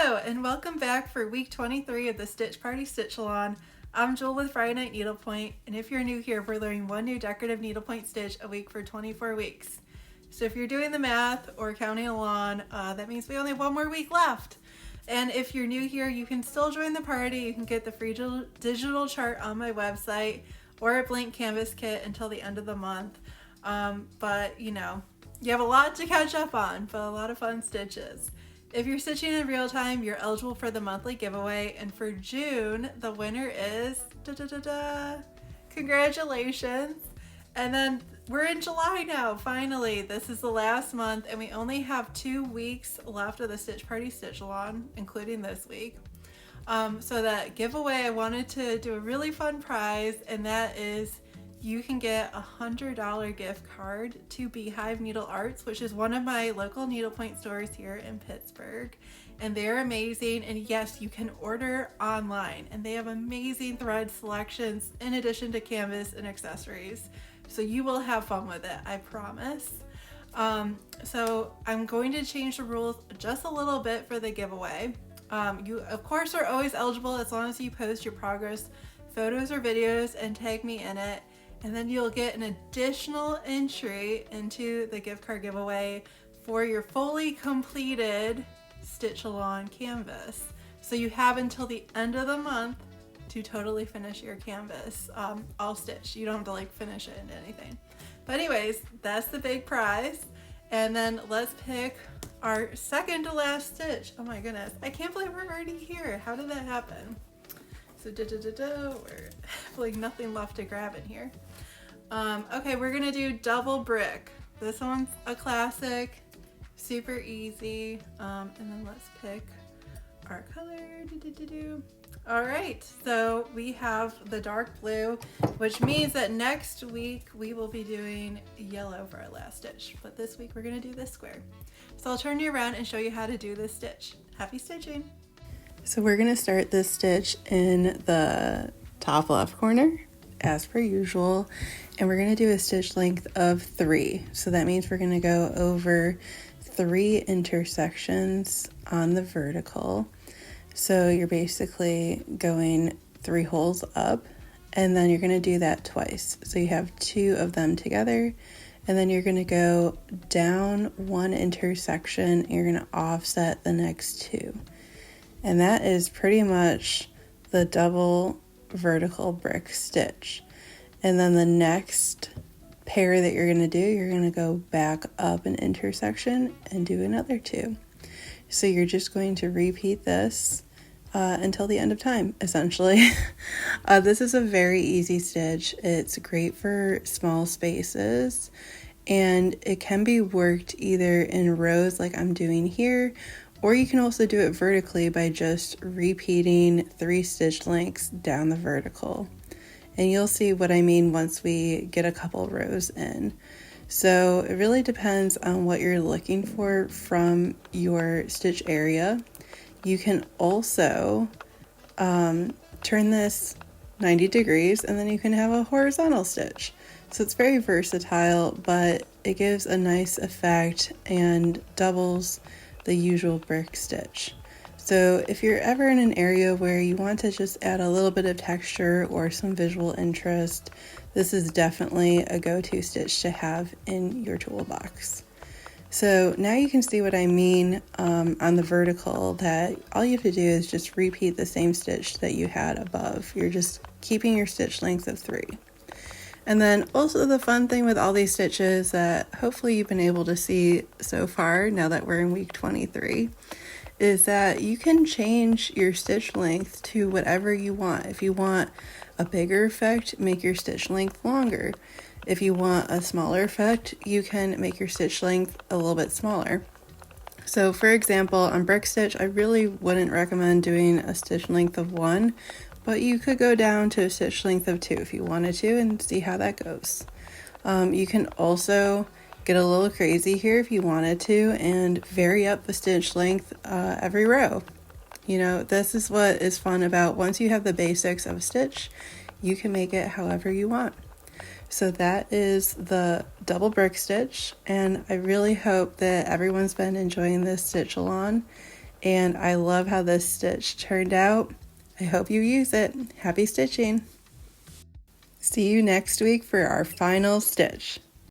Hello and welcome back for week 23 of the Stitch Party Stitch Along. I'm Jewel with Friday Night Needlepoint, and if you're new here, we're learning one new decorative needlepoint stitch a week for 24 weeks. So if you're doing the math or counting along, that means we only have one more week left. And if you're new here, you can still join the party. You can get the free digital chart on my website or a blank canvas kit until the end of the month. But you know, you have a lot to catch up on, but a lot of fun stitches. If you're stitching in real time, you're eligible for the monthly giveaway, and for June, the winner is congratulations. And then we're in July now, finally. This is the last month, and we only have 2 weeks left of the Stitch Party Stitch Along, including this week. So that giveaway, I wanted to do a really fun prize, and that is you can get a $100 gift card to Beehive Needle Arts, which is one of my local needlepoint stores here in Pittsburgh. And they're amazing. And yes, you can order online, and they have amazing thread selections in addition to canvas and accessories. So you will have fun with it, I promise. So I'm going to change the rules just a little bit for the giveaway. You of course are always eligible as long as you post your progress photos or videos and tag me in it. And then you'll get an additional entry into the gift card giveaway for your fully completed stitch along canvas. So you have until the end of the month to totally finish your canvas, all stitched. You don't have to like finish it into anything. But anyways, that's the big prize. And then let's pick our second to last stitch. Oh my goodness, I can't believe we're already here. How did that happen? So we're like nothing left to grab in here. Okay, we're gonna do double brick. This one's a classic, super easy. And then let's pick our color. All right, so we have the dark blue, which means that next week we will be doing yellow for our last stitch. But this week we're gonna do this square. So I'll turn you around and show you how to do this stitch. Happy stitching. So we're going to start this stitch in the top left corner as per usual, and we're going to do a stitch length of 3. So that means we're going to go over 3 intersections on the vertical. So you're basically going 3 holes up, and then you're going to do that twice. So you have 2 of them together, and then you're going to go down 1 intersection and you're going to offset the next 2. And that is pretty much the double vertical brick stitch. And then the next pair that you're going to do, you're going to go back up an intersection and do another 2. So you're just going to repeat this until the end of time, essentially. This is a very easy stitch. It's great for small spaces, and it can be worked either in rows like I'm doing here, or you can also do it vertically by just repeating 3 stitch lengths down the vertical. And you'll see what I mean once we get a couple rows in. So it really depends on what you're looking for from your stitch area. You can also turn this 90 degrees and then you can have a horizontal stitch. So it's very versatile, but it gives a nice effect and doubles the usual brick stitch. So if you're ever in an area where you want to just add a little bit of texture or some visual interest, this is definitely a go-to stitch to have in your toolbox. So now you can see what I mean on the vertical, that all you have to do is just repeat the same stitch that you had above. You're just keeping your stitch length of 3. And then also the fun thing with all these stitches that hopefully you've been able to see so far, now that we're in week 23, is that you can change your stitch length to whatever you want. If you want a bigger effect, make your stitch length longer. If you want a smaller effect, you can make your stitch length a little bit smaller. So for example, on brick stitch, I really wouldn't recommend doing a stitch length of 1, but you could go down to a stitch length of 2 if you wanted to and see how that goes. You can also get a little crazy here if you wanted to and vary up the stitch length every row. You know, this is what is fun about once you have the basics of a stitch, you can make it however you want. So that is the double brick stitch, and I really hope that everyone's been enjoying this stitch along. And I love how this stitch turned out. I hope you use it. Happy stitching! See you next week for our final stitch.